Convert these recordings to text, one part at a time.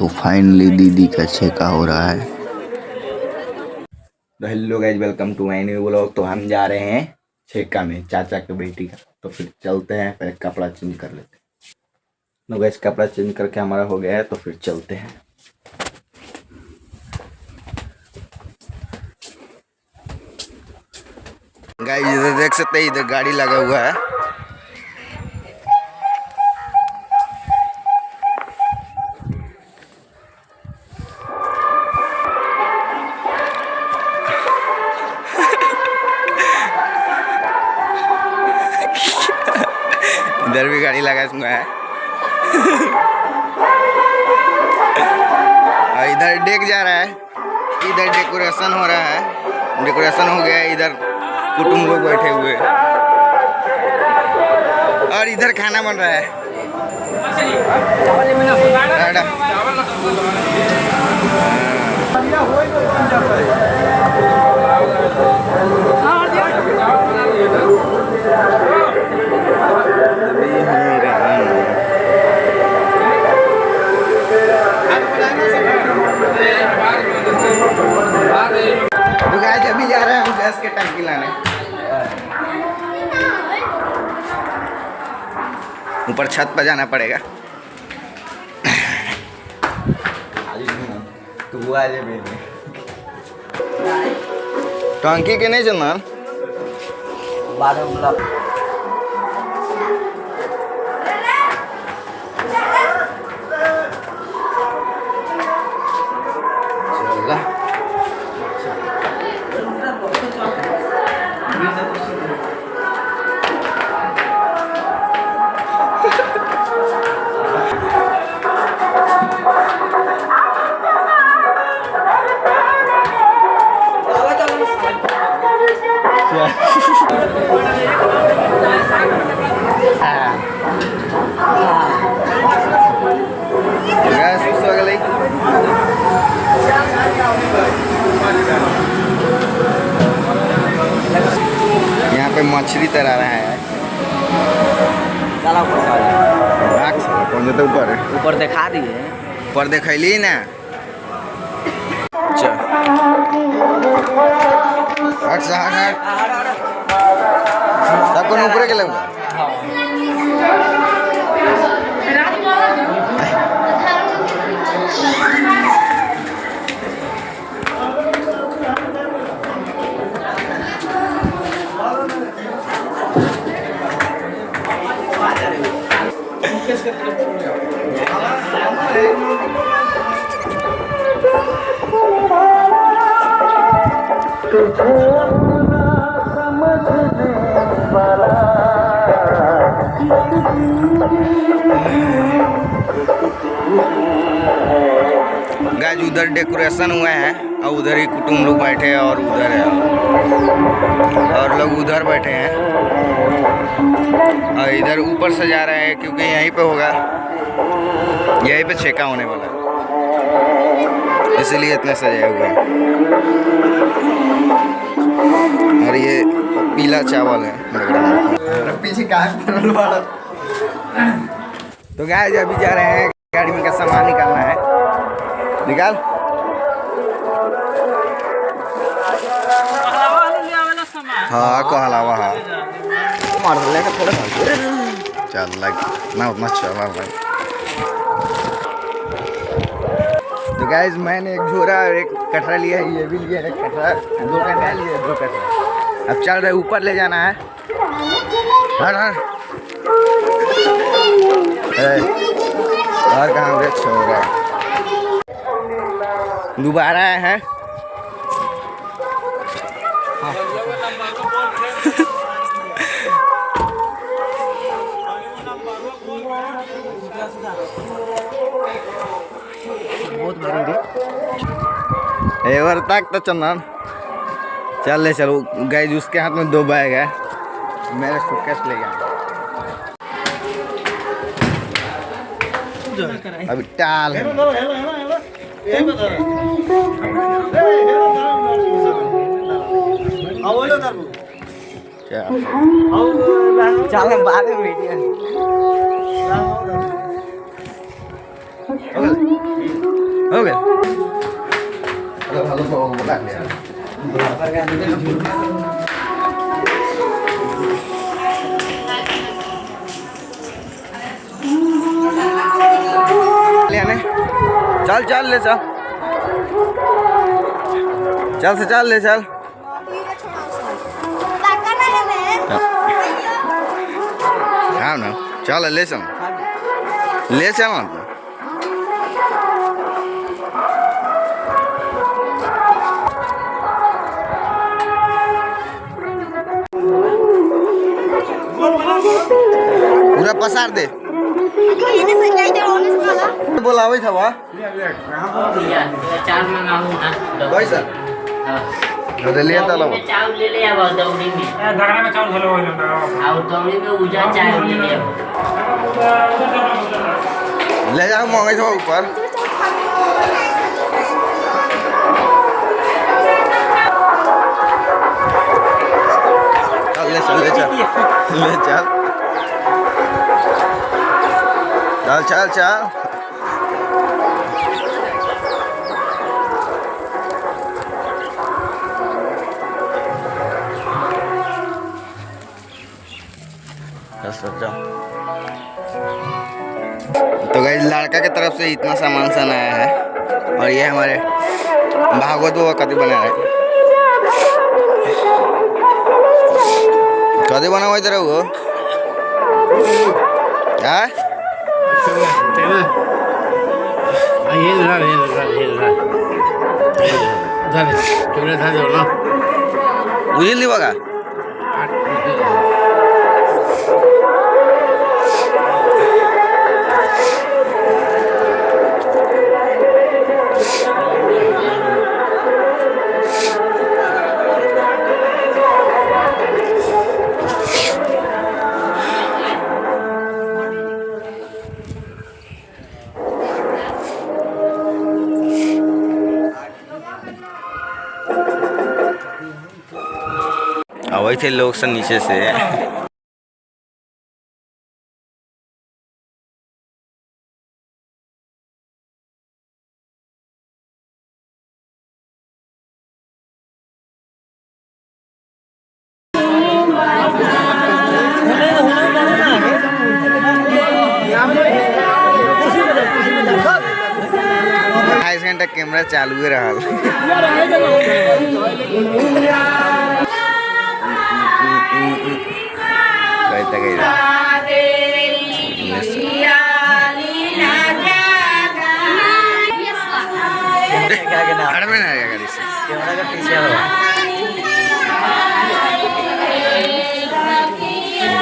तो फाइनली दीदी का छेका हो रहा है। तो hello guys, welcome to my new vlog. तो हम जा रहे हैं छेका में, चाचा की बेटी का। तो फिर चलते हैं, पहले कपड़ा चेंज कर लेते हैं। तो गाइज कपड़ा चेंज करके हमारा हो गया है, तो फिर चलते हैं। गाइज इधर देख सकते हैं, इधर गाड़ी लगा हुआ है। इधर भी गाड़ी लगा हुआ है। और इधर डेक जा रहा है, इधर डेकोरेशन हो रहा है। डेकोरेशन हो गया है, इधर कुटुंब लोग बैठे हुए हैं और इधर खाना बन रहा है। तो गाइस अभी जा रहे हैं हम गैस के टंकी लाने। ऊपर छत पर जाना पड़ेगा। तो वो आ जाए टंकी के नहीं चलना 12 यहाँ पे मछली तैरा रहा है। कौन सा ऊपर ऊपर दिखा दिए, ऊपर दिखैली ना। चल हट से हट सब कौन ऊपर के लगा। गाइस उधर डेकोरेशन हुआ है और उधर ही कुटुंब लोग बैठे हैं और उधर है और लोग उधर बैठे हैं और इधर ऊपर सजा रहे हैं क्योंकि यहीं पे होगा, यहीं पे छेका होने वाला है, इसलिए इतना सजाया हुआ है। और ये पीला चावल है पीछे तो गाइस अभी जा रहे हैं, गाड़ी में का सामान निकालना है। निकाल हाँ को हलावा हाँ मार लेगा थोड़ा चल लग ना उतना चला भाई। तो गाइस मैंने एक झोरा और एक कटरा लिया है, ये भी लिया है कटरा, 2 कटरा लिए 2 कटरा। अब चल रहे ऊपर ले जाना है। और कहाँ गए छोरा दोबारा आए हैं। एवर तक तो चंदन चल ले चलो। गाइस उसके हाथ में 2 बैग है, मेरे सूटकेस ले गया। अभी टाल है चल बाद में वीडियो हो गया। हेलो तो बता दिया। चल चल ले चल, चल से चल ले चल। हाँ ना चल ले चल, ले चल ना। पूरा पसार दे। बोला वही था वहाँ चार मंगाऊं ना पैसा अरे लिया था लो चावल ले ले अब दौड़ी में धागड़ा में चावल घलो होलो ना और दौड़ी में उजा चावल ले ले ले जाओ मंगाई था ऊपर। चल ले चल ले चल ले चल चल चल चल। तो गाइस लड़का के तरफ से इतना सामान सन आया है और ये हमारे भागवत बाबा कभी बना रहे कभी बना हुआ इधर वो क्या बुझिल दी बगा वही थे लोग सब नीचे से। इस घंटा कैमरा चालू ही रहा।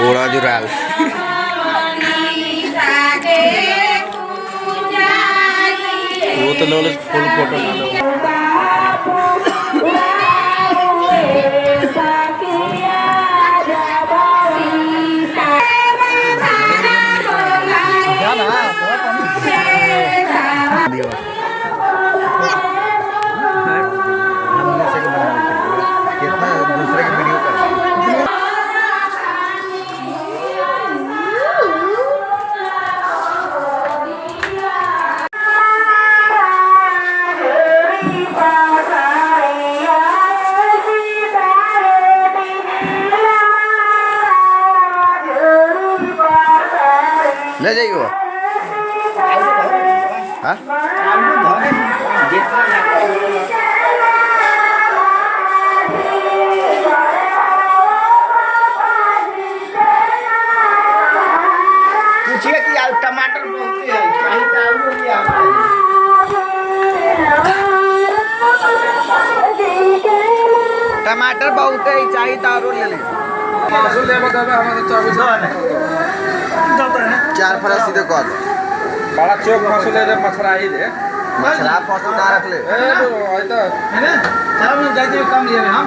घोड़ा जुराल वो तो लो फुल फोटो ना लो। कितना दूसरे की वीडियो कर ले जाइए वो हाँ पूछिए कि यार टमाटर बहुत है कहीं तो आलू भी आ टमाटर बहुत है चाहिए तारो ले ले चार फरा सीधे कह दो बड़ा चौक फंसो ले मछरा ही दे मछरा फंसो ना रख ले है ना चलो हम जाते कम लिए हम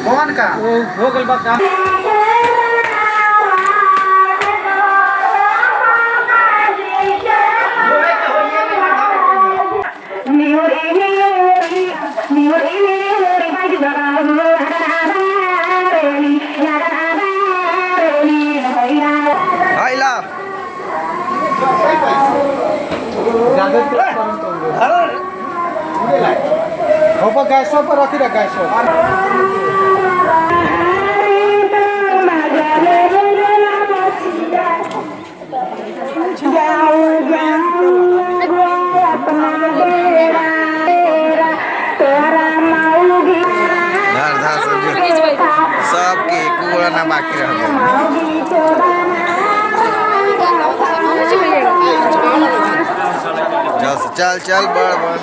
कौन का हो गल बा काम आइला ऊपर गैसों पर रखी रहा गैसों सबके कूड़ा ना बाकी रह चल चल बढ़ बढ़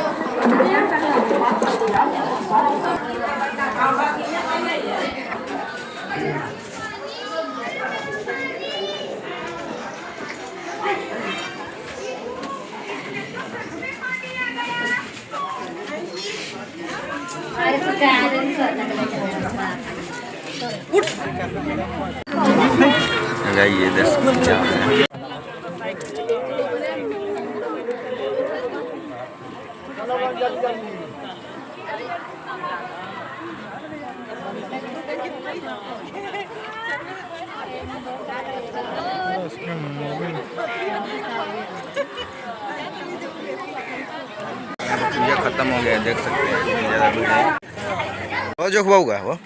ये 10 बच्चा है। ये खत्म हो गया, देख सकते हैं कितनी ज़्यादा भीड़ है। वो जो हुआ होगा वो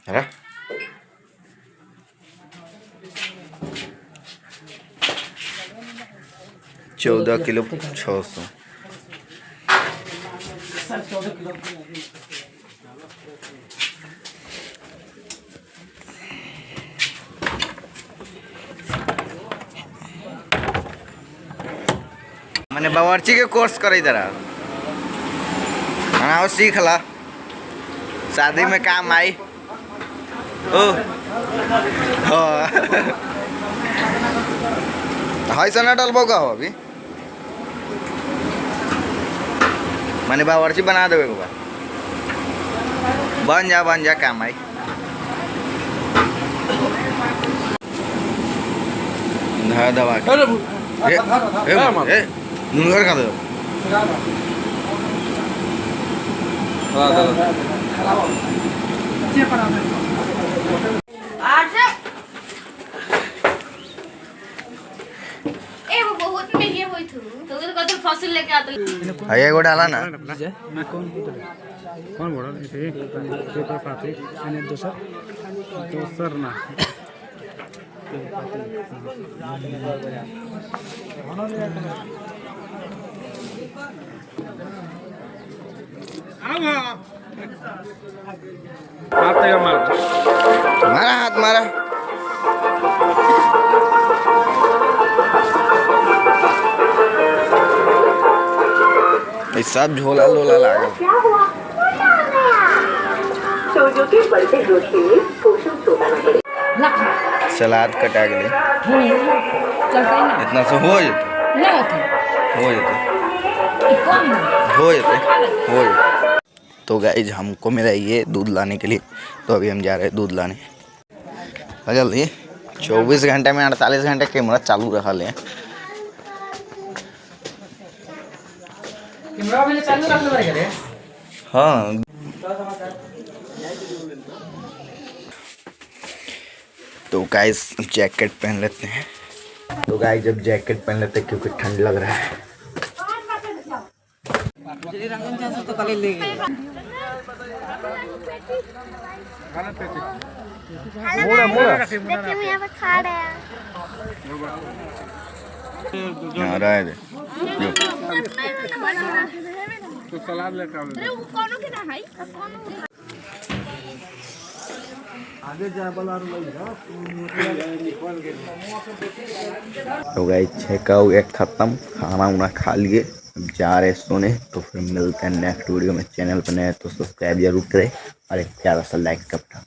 है 14 किलो 600। मैंने बावर्ची के कोर्स करे इधर बनाओ सीख ला, शादी में काम आई। ओ हाई सना डलबो का हो अभी मैंने बावर्ची बना देवे को बन जा काम आई। धा दवा घर का दो बहुत में ये हुई थी तो कत फसल लेके आते आया को डाला ना मैं कौन बोल रहा थे पेपर पाते मैंने दोसर ना मारा हाथ मारा सब झोला लोला लागा सलाद कटा गए इतना से हो जेते तो गाइज हमको मिला ये दूध लाने के लिए, तो अभी हम जा रहे हैं दूध लाने। जल्दी 24 घंटे में 48 घंटे कैमरा चालू रहा ले। हाँ तो गाइस जैकेट पहन लेते हैं। तो गाइस जब जैकेट पहन लेते हैं क्योंकि ठंड लग रहा है। तो सलाद लेकर आगे जा बला तो गाइस चेकआउट एक खत्म, खाना उना खा लिए, अब जा रहे सोने। तो फिर मिलते हैं नेक्स्ट वीडियो में। चैनल पर नए तो सब्सक्राइब जरूर करें और एक प्यारा सा लाइक का बटन।